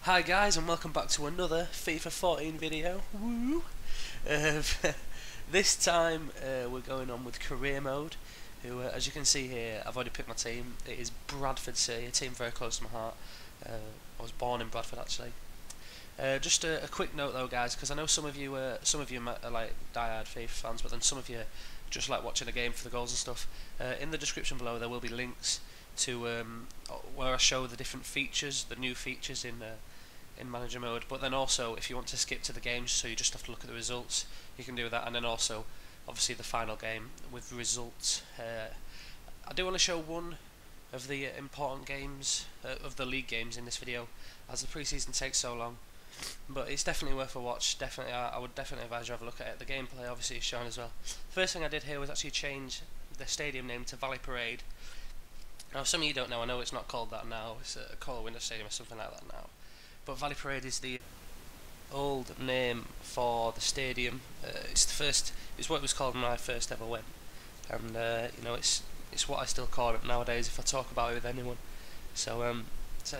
Hi guys, and welcome back to another FIFA 14 video. Woo! Uh, this time we're going on with career mode. Who, as you can see here, I've already picked my team. It is Bradford City, a team very close to my heart. I was born in Bradford actually. Just a quick note though, guys, because I know some of you are like diehard FIFA fans, but then some of you just like watching the game for the goals and stuff. In the description below there will be links to where I show the different features, the new features in manager mode. But then also, if you want to skip to the games, so you just have to look at the results, you can do that. And then also, obviously, the final game with results. I do want to show one of the important games of the league games in this video, as the preseason takes so long. But it's definitely worth a watch. Definitely, I would definitely advise you have a look at it. The gameplay obviously is shown as well. First thing I did here was actually change the stadium name to Valley Parade. Now, some of you don't know. I know it's not called that now. It's called Winter Stadium or something like that now. But Valley Parade is the old name for the stadium. It's what it was called when I first ever went, and you know, it's what I still call it nowadays if I talk about it with anyone. So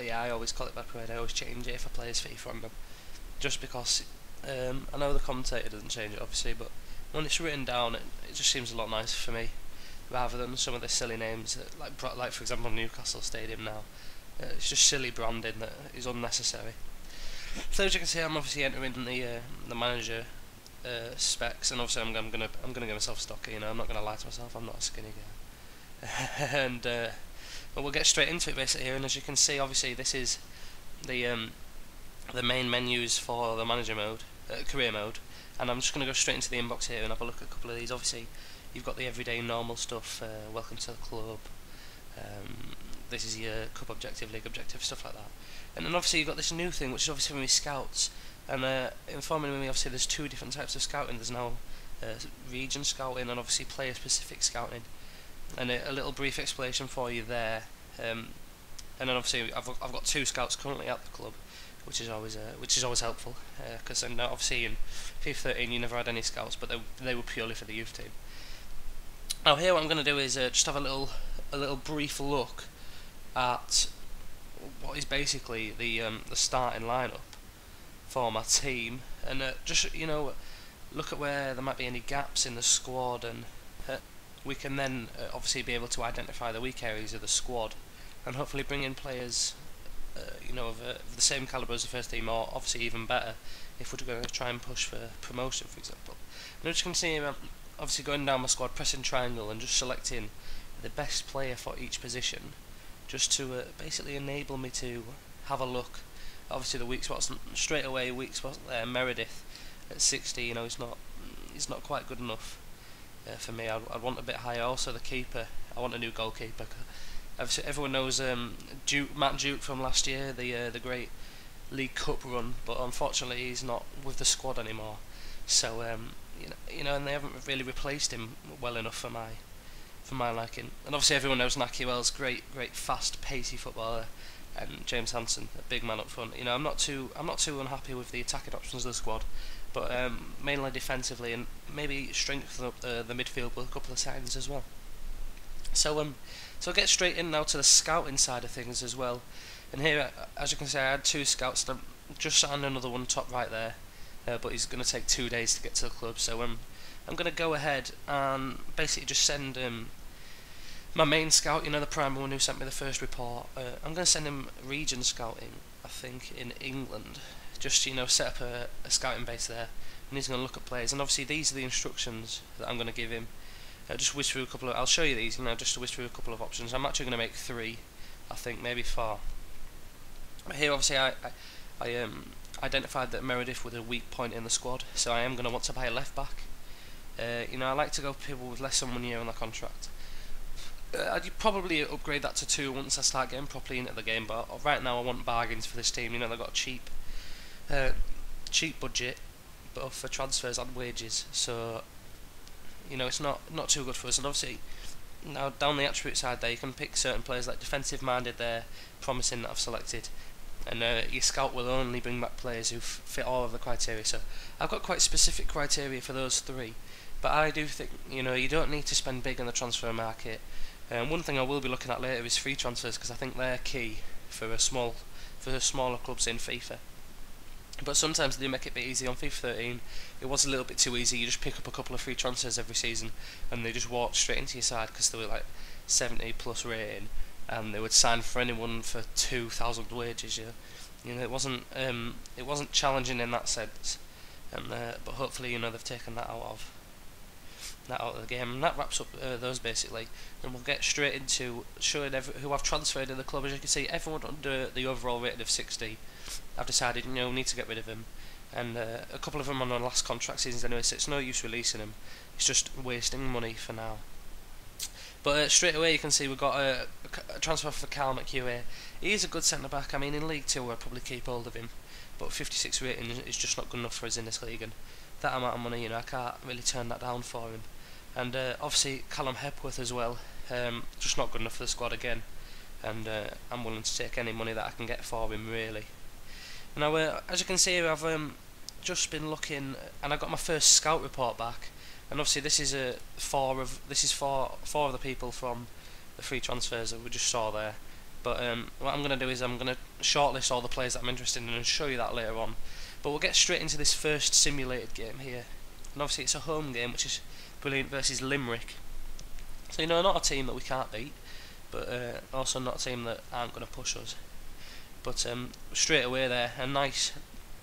yeah, I always call it Valley Parade. I always change it if I play as FIFA on them, just because I know the commentator doesn't change it obviously, but when it's written down, it just seems a lot nicer for me, rather than some of the silly names that, like for example Newcastle Stadium now. It's just silly branding that is unnecessary. So as you can see, I'm obviously entering the manager specs, and obviously I'm gonna get myself stocky. You know, I'm not gonna lie to myself. I'm not a skinny guy. And but we'll get straight into it basically here. And as you can see, obviously this is the main menus for the manager mode, career mode. And I'm just gonna go straight into the inbox here and have a look at a couple of these. Obviously, you've got the everyday normal stuff. Welcome to the club. This is your cup objective, league objective, stuff like that. And then obviously you've got this new thing, which is obviously for me scouts. And informing me, obviously there's two different types of scouting. There's now region scouting and obviously player specific scouting. And a little brief explanation for you there. And then obviously I've got two scouts currently at the club, which is always helpful. Because then obviously in FIFA 13 you never had any scouts, but they were purely for the youth team. Now here what I'm going to do is just have a little brief look at what is basically the starting lineup for my team, and just look at where there might be any gaps in the squad, and we can then obviously be able to identify the weak areas of the squad, and hopefully bring in players of the same calibre as the first team, or obviously even better if we're going to try and push for promotion, for example. And as you can see, obviously going down my squad, pressing triangle and just selecting the best player for each position, just to basically enable me to have a look. Obviously the weak spots, straight away weak spots there. Meredith at 60, he's not quite good enough for me. I'd want a bit higher. Also the keeper, I want a new goalkeeper. Obviously everyone knows Matt Duke from last year, the great League Cup run, but unfortunately he's not with the squad anymore. So and they haven't really replaced him well enough for my liking. And obviously everyone knows Naki Wells, great fast pacey footballer, and James Hansen, a big man up front. I'm not too unhappy with the attacking options of the squad, but mainly defensively, and maybe strengthen up the midfield with a couple of signings as well. So I'll get straight in now to the scouting side of things as well. And here, as you can see, I had two scouts, and I'm just signed another one top right there, but he's going to take 2 days to get to the club. So I'm going to go ahead and basically just send my main scout, the primary one who sent me the first report. I'm going to send him region scouting, I think, in England. Just set up a scouting base there, and he's going to look at players. And obviously these are the instructions that I'm going to give him. Just whiz through a couple of. I'll show you these, just to whiz through a couple of options. I'm actually going to make 3, I think, maybe 4. But here, obviously, I identified that Meredith was a weak point in the squad, so I am going to want to buy a left back. I like to go for people with less than 1 year on their contract. I'd probably upgrade that to 2 once I start getting properly into the game, but right now I want bargains for this team. They've got a cheap budget, both for transfers and wages, so it's not too good for us. And obviously now down the attribute side there, you can pick certain players like defensive minded there, promising, that I've selected, and your scout will only bring back players who fit all of the criteria. So I've got quite specific criteria for those 3, but I do think you don't need to spend big on the transfer market. One thing I will be looking at later is free transfers, because I think they're key for a small for smaller clubs in FIFA. But sometimes they do make it a bit easy. On FIFA 13, it was a little bit too easy. You just pick up a couple of free transfers every season, and they just walk straight into your side because they were like 70 plus rating, and they would sign for anyone for 2,000 wages. You know, it wasn't challenging in that sense, and but hopefully, you know, they've taken that out of the game, and that wraps up those basically. And we'll get straight into showing who I've transferred in the club. As you can see, everyone under the overall rating of 60. I've decided, you know, we need to get rid of them, and a couple of them are on last contract seasons anyway, so it's no use releasing them. It's just wasting money for now. But straight away you can see we've got a transfer for Cal McHugh. He is a good centre back. I mean, in League 2 I'll probably keep hold of him, but 56 rating is just not good enough for us in this league, and that amount of money, you know, I can't really turn that down for him. And obviously Callum Hepworth as well, just not good enough for the squad again, and I'm willing to take any money that I can get for him, really. Now, as you can see, I've just been looking, and I got my first scout report back. And obviously, this is four of the people from the free transfers that we just saw there. But what I'm going to do is I'm going to shortlist all the players that I'm interested in and show you that later on. But we'll get straight into this first simulated game here. And obviously, it's a home game, which is brilliant, versus Limerick. So, you know, not a team that we can't beat, but also not a team that aren't going to push us. But straight away there, a nice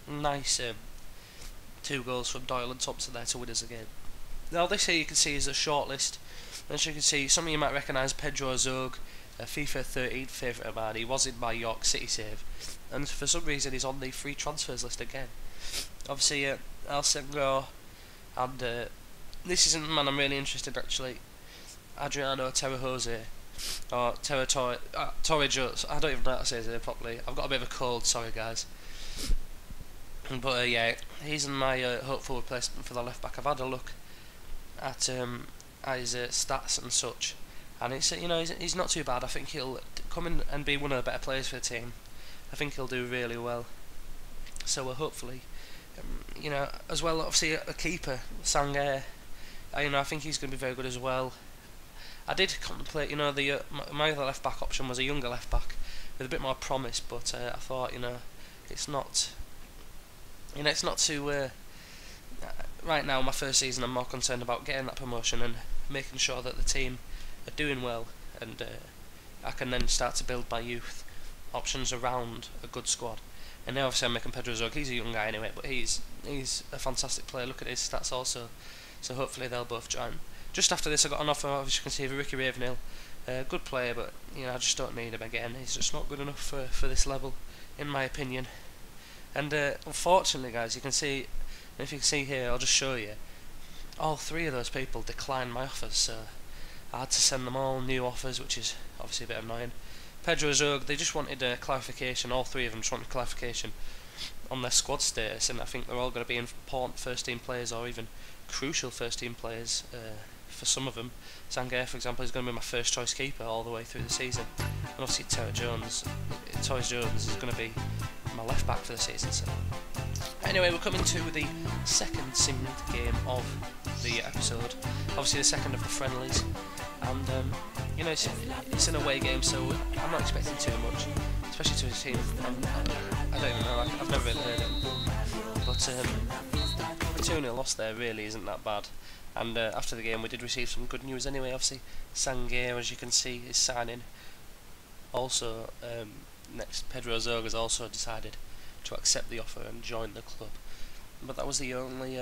2 goals from Doyle and Thompson there to win us the game. Now this here you can see is a shortlist. As you can see, some of you might recognise Pedro Azog, a FIFA 13 favourite of mine. He was in my York City save, and for some reason he's on the free transfers list again. Obviously Alcengor, and this isn't the man I'm really interested in actually, Adriano Terrajose, or Torre Jones. I don't even know how to say his name properly. I've got a bit of a cold, sorry guys. But yeah, he's in my hopeful replacement for the left back. I've had a look at his stats and such, and it's, you know, he's not too bad. I think he'll come in and be one of the better players for the team. I think he'll do really well. So hopefully, you know, as well, obviously a keeper, Sangair. You know, I think he's going to be very good as well. I did contemplate, you know, my other left back option was a younger left back with a bit more promise, but I thought, you know, it's not too. Right now, my first season, I'm more concerned about getting that promotion and making sure that the team are doing well, and I can then start to build my youth options around a good squad. And now, obviously, I'm making Pedro Zog. He's a young guy anyway, but he's a fantastic player. Look at his stats also. So hopefully they'll both join. Just after this, I got an offer, as you can see, of Ricky Ravenhill. Good player, but you know, I just don't need him again. He's just not good enough for this level, in my opinion. And unfortunately, guys, you can see, if you can see here, I'll just show you. All 3 of those people declined my offers, so I had to send them all new offers, which is obviously a bit annoying. Pedro Zog, they just wanted clarification. All 3 of them just wanted clarification on their squad status, and I think they're all going to be important first team players, or even crucial first team players for some of them. Sangair, for example, is going to be my first choice keeper all the way through the season, and obviously Torre Jones is going to be my left back for the season. So anyway, we're coming to the second simmed game of the episode, obviously the second of the friendlies, and you know, it's an away game, so I'm not expecting too much, especially to a team I don't even know, I've never really heard it, but a 2-0 loss there really isn't that bad. And after the game we did receive some good news anyway. Obviously Sangair, as you can see, is signing. Also next, Pedro Zog has also decided to accept the offer and join the club. But that was the only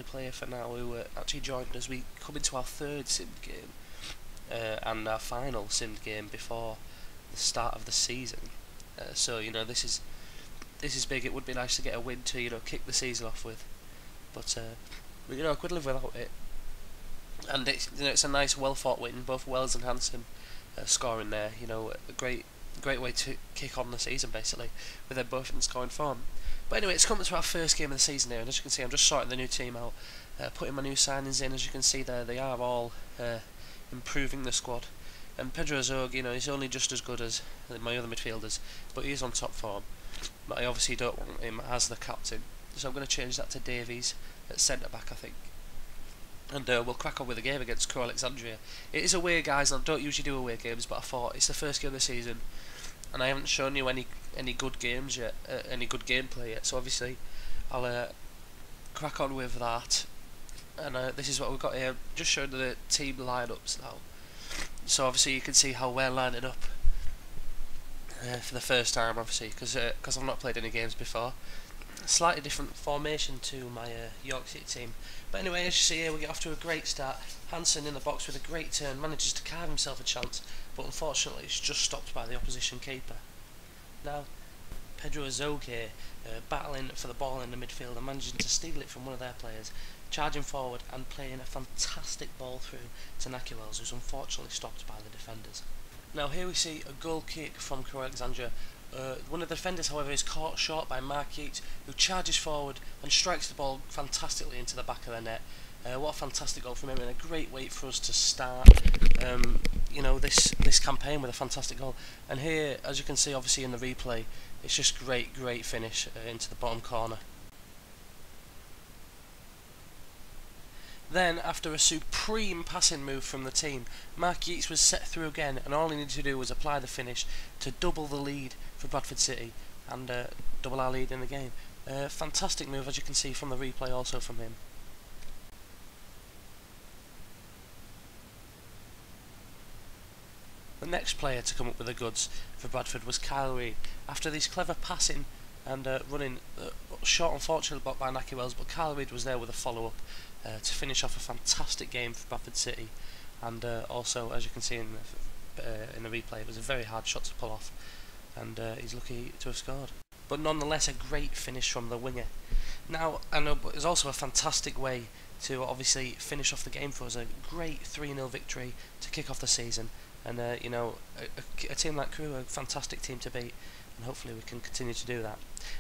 player for now who actually joined as we come into our 3rd simmed game and our final simmed game before the start of the season. So you know, this is big. It would be nice to get a win to, you know, kick the season off with, but you know, I could live without it. And it's, you know, it's a nice, well fought win. Both Wells and Hansen scoring there. You know, a great way to kick on the season basically, with them both in scoring form. But anyway, it's coming to our first game of the season here, and as you can see, I'm just sorting the new team out, putting my new signings in. As you can see there, they are all improving the squad. And Pedro Zog, you know, he's only just as good as my other midfielders, but he is on top form. But I obviously don't want him as the captain, so I'm going to change that to Davies at centre back, I think. And we'll crack on with the game against Crew Alexandria. It is away, guys, and I don't usually do away games, but I thought it's the first game of the season. and I haven't shown you any good games yet, any good gameplay yet. So obviously, I'll crack on with that. And this is what we've got here. Just showing the team lineups now. So obviously you can see how we're lining up for the first time, obviously, because I've not played any games before. Slightly different formation to my York City team. But anyway, as you see here, we get off to a great start. Hansen in the box with a great turn, manages to carve himself a chance, but unfortunately it's just stopped by the opposition keeper. Now, Pedro Azog here, battling for the ball in the midfield and managing to steal it from one of their players, charging forward and playing a fantastic ball through to Nakiwels, who's unfortunately stopped by the defenders. Now here we see a goal kick from Crewe Alexandria. One of the defenders, however, is caught short by Mark Yeats, who charges forward and strikes the ball fantastically into the back of the net. What a fantastic goal from him, and a great way for us to start this campaign with a fantastic goal. And here, as you can see obviously in the replay, it's just great finish into the bottom corner. Then, after a supreme passing move from the team, Mark Yeats was set through again, and all he needed to do was apply the finish to double the lead for Bradford City and double our lead in the game. Fantastic move, as you can see from the replay also from him. The next player to come up with the goods for Bradford was Kyle Reid. After these clever passing and running, short unfortunately blocked by Nakiwels, but Kyle Reid was there with a follow-up to finish off a fantastic game for Bradford City. And also, as you can see in the replay, it was a very hard shot to pull off, and he's lucky to have scored. But nonetheless, a great finish from the winger. Now, I know, but it was also a fantastic way to obviously finish off the game for us. A great 3-0 victory to kick off the season, and a team like Crewe, a fantastic team to beat, and hopefully we can continue to do that.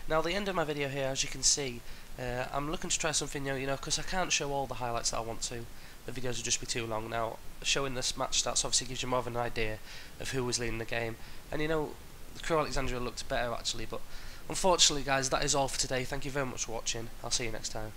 Now, the end of my video here, as you can see, I'm looking to try something new, because I can't show all the highlights that I want to. The videos would just be too long. Now, showing this match stats obviously gives you more of an idea of who was leading the game, and the Crewe Alexandria looked better actually, but unfortunately guys, that is all for today. Thank you very much for watching. I'll see you next time.